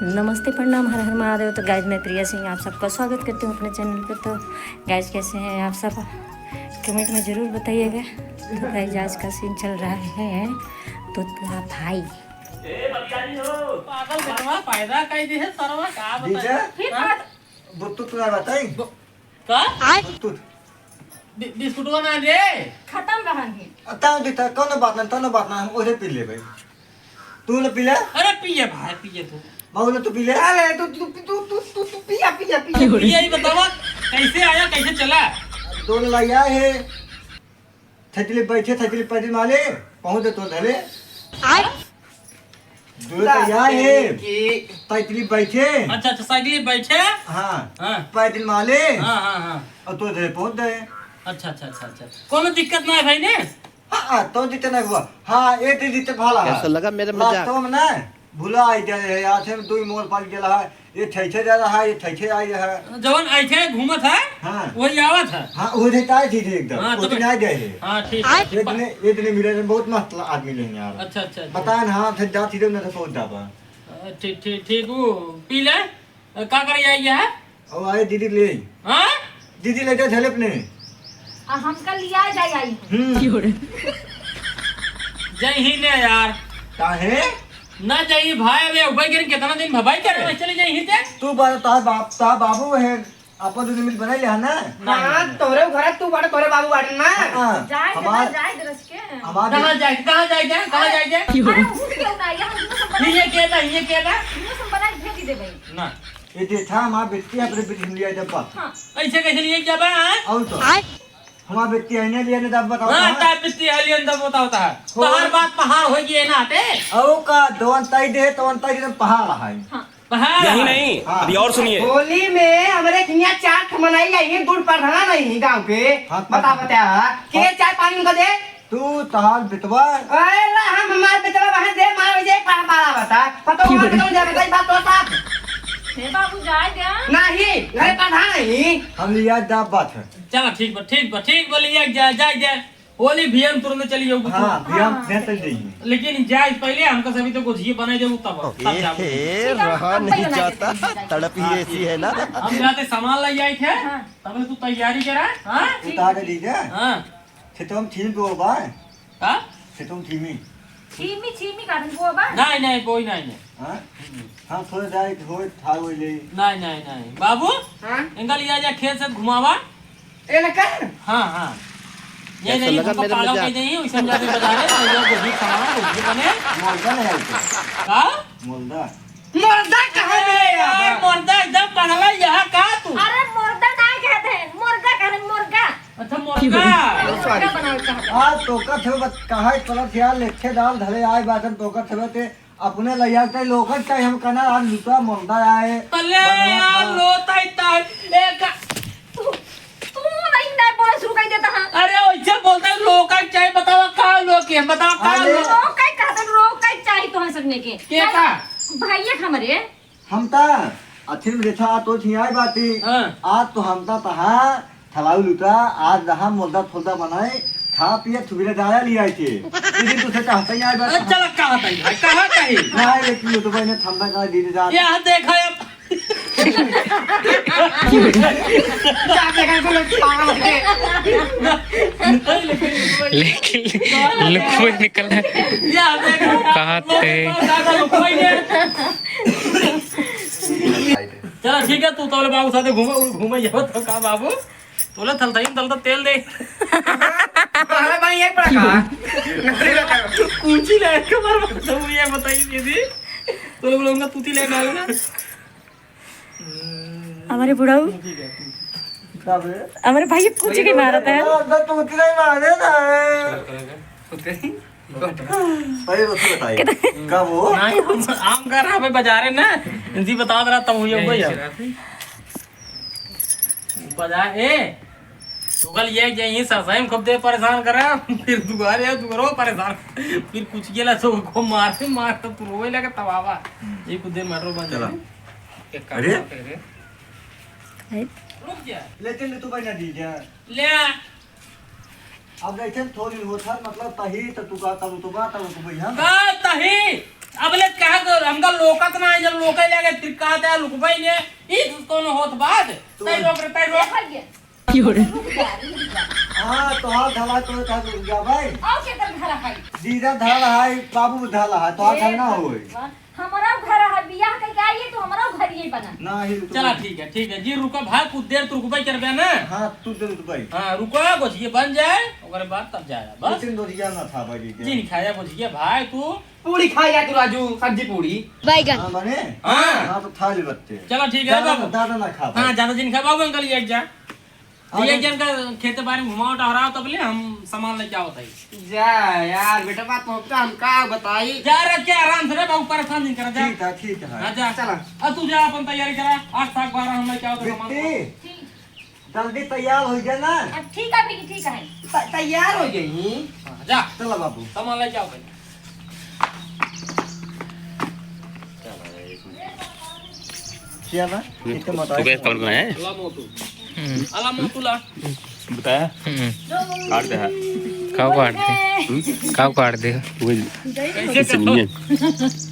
नमस्ते, प्रणाम, हर हर महादेव। तो गाइज मैं प्रिया सिंह आप सबका स्वागत करती हूँ अपने चैनल पर। तो गाइज कैसे हैं आप सब, कमेंट में ज़रूर बताइएगा। तो गाइज आज का सीन चल रहा है तो भाई पागल बेटवा फायदा काई दे है सरवा का बता बुत्तू तुला बताई का बुत्तू बिस्कुटवा ना दे खत्म रहेंगे। अता देता कोनो बात ना हम ओरे पी ले भाई। तू न पी ले? अरे पिए भाई पिए तू बाबू ने तू पी ले? अरे तू पिया पिए ही बतावा कैसे आया कैसे चला। दोनों लाया है थैली बैठे थैली पैदल माले पहुंच दे तो धले दो लाया है थैली बैठे। अच्छा अच्छा साइकिल बैठे हां हां पैदल माले हां और तो धले पहुंच गए। अच्छा अच्छा अच्छा अच्छा कोनो दिक्कत ना है भाई ने। हां तो जीते ना हुआ। हां ये जीते भाला कैसा लगा मेरा मजाक? वास्तव में ना भूला आई जाए यहाँ से दो मोर पाल गेला है ये थैथे जा रहा है ये थैथे आई है जवन ऐसे घूमत है हां वही आवत है। हां वो देता है ठीक एकदम हाँ, वो तो दिन आ गए है। हां ठीक है ये दिन मिले बहुत मस्त आदमी लेंगे यार। अच्छा अच्छा बता ना हां थे जा थी ना तो पहुंच जाबा। ठीक ठीक ठीक वो पी ले का कर आई है और आए दीदी ले हां दीदी ले जा झले अपने हम कल लिया जाए आई जय ही ने यार काहे ना जाइए भाई अबे उबाई करें कितना दिन भबाई करे चले जाइए ते तू बता ता बाबू है अपन दो मिल बना ले ना। हां तोरे घर तू बड़ तोरे बाबू बाड़ ना जाए हमार जाए दरस के हमार कहां जाए अरे उठ क्यों ना या हम ये केला सब बना के भेज दे भाई ना ये देखा हमार बेटी अपने बेटी लिया जब पा हां ऐसे कैसे लिए जाबा और तो हमार बेटी है ने लिया ने तब बताओ हां ता बिस्ती हाली अंदर बताता है तो हर बात पहाड़ हो गई है ना हटे औ का दोन ताई दे तो ताई ने पहाड़ है। पहाड़ यही नहीं अभी और सुनिए। होली में हमरे यहाँ चाट मनाई जाएगी दूध पढ़ना नहीं गांव के हाँ, बता के चाय पानी उनका दे तू तहाल बितवा अरे हम हमारे बेटा वहां दे मार बजे पाला बता पता हुआ तो जा बताई बात तो साफ हे बाबू जाए दे नहीं घरे पढ़ा नहीं हम लिया जा बात है। चलो ठीक बोलिए जा होली भीम तुरंत चली जाओ हां भैया भेंट देंगे लेकिन जाए पहले हमको सभी तो कुछ ये बनाई देबू तब जाओ रहा नहीं जाता तड़प ही ऐसी है ना। हम जाते सामान ले जाए थे तब तू तैयारी करा हां उतार दे दीजिए हां से तुम थीम को बा का से तुम थीमी छीमी काटन को बा नहीं कोई नहीं हां हां थोड़ा जाए हो था वो ले नहीं बाबू हां इनका लिया जा खेत से घुमावा ए ना कर हाँ ये कैसा नहीं लगा हमको मेरा पालो मजाक? के नहीं वैसे जाके बाजार है जो कुछ भी सामान कुछ भी बने मोलदा है का मोलदा मुर्दा कहां ए मुर्दा एकदम पगला यहाँ का तू अरे मुर्गा नहीं कहते हैं मुर्गा कहते हैं मुर्गा अच्छा मुर्गा मुर्गा बनाओ चाहते आज तोका थे बत कहा चला थिया लेखे दाल धले आए बातन तोका थे ते अपने लिया चाहे लोकल चाहे हम कना आज लुटा मोलदा आए पल्ले यार लोता इतना एक तू नहीं बोले शुरू कर देता हां अरे वैसे बोलते हैं लोग का चाय बताओ का लोग के बताओ का अरे, लोग रोक काय कहते हैं रोक काय चाहिए तो है सकने के के का भैया हमारे हम ता अथिन रेखा तो थी आई बाती हां आज तो हम ता तहा थलाउ लुटा आज रहा मोलदा फोलदा बनाए खा पिए थुबिले डाला लिया के इदी तो से चाहते ही आई बात चल कहां तई भाई कहां कहीं ना लेकिन तो मैंने ठंडा का दीदी जा यहां देखा अब जाते कर लोग पागल है लेकिन लुकोई निकल रहा है। यहां देखा कहाँ थे? चलो ठीक है तू तो बाबू साथे घूमे जाओ तो का बाबू तोले थल तो तेल दे अरे भाई एक पड़ा का कुंची ले के मार तो ये बताइए दीदी तो लोग ना तूती ले डाल ना हमारे बुढ़ाऊ तब हमारे भाई कुछ के मारता है तो कितना मारे ना पहले तो बताइए कब वो नहीं हम आम कर रहा है बाजार है ना जी बता रहा तब ये हो गया बाजार ए गूगल ये यही सरसाई खूब दे परेशान करा फिर दुगरो परेशान फिर कुछ गेला तो को मार तो तू रोए लगा तबावा ये कुछ देर मेट्रो बन जा एक काम अरे? करे रुक जा लेकिन तू बना दीजिए ले अब देखते थोड़ी होता मतलब तही तो तू का तब तो भैया का तही अब ले कहा कर हमका लोकत ना है जब लोके ले गए फिर कहा था लुकबाई ने ई कोनो होत बात तै रोक रे तै रोक हाँ तो हाँ धला तो का जा भाई आओ के कर घर है दीदा धला है बाबू धला है तो आ ना होए हमारा घर है बियाह के आइए तो हमारा घर ये बना ना ही चला ठीक है जी रुको भाई कुछ देर तू रुकबाई करबे ना हाँ तू दे दे भाई हां रुको कुछ ये बन जाए ओकरे बाद तब जाएगा बस तीन दोरिया ना था भाई जी नहीं खाया कुछ ये भाई तू पूरी खा जा तू राजू सब्जी पूरी हाँ बने हां हाँ तो खा ले बच्चे चलो ठीक है बाबू दादा ना खा हां ज्यादा दिन खा बाबू अंकल एक जा एक जन का खेत बारे में घुमाओ टहराओ तब ले हम सामान लेके आओ ताई जा यार बेटा बात तो हम का बताई जा रे क्या आराम से रे बाबू परेशान नहीं कर जा ठीक है हाँ जा चला। अब तू जा अपन तैयारी करा 8-12 हम लेके आओ तो सामान बेटी जल्दी तैयार हो जा ना ठीक है बेटी ठीक है तैयार हो गई हाँ, जा चलो बाबू सामान लेके आओ भाई क्या ना इतना मत तू कैसे कौन कौन है अला मोतुला बताया काट दे काव काट दे कैसे ऐसे नहीं है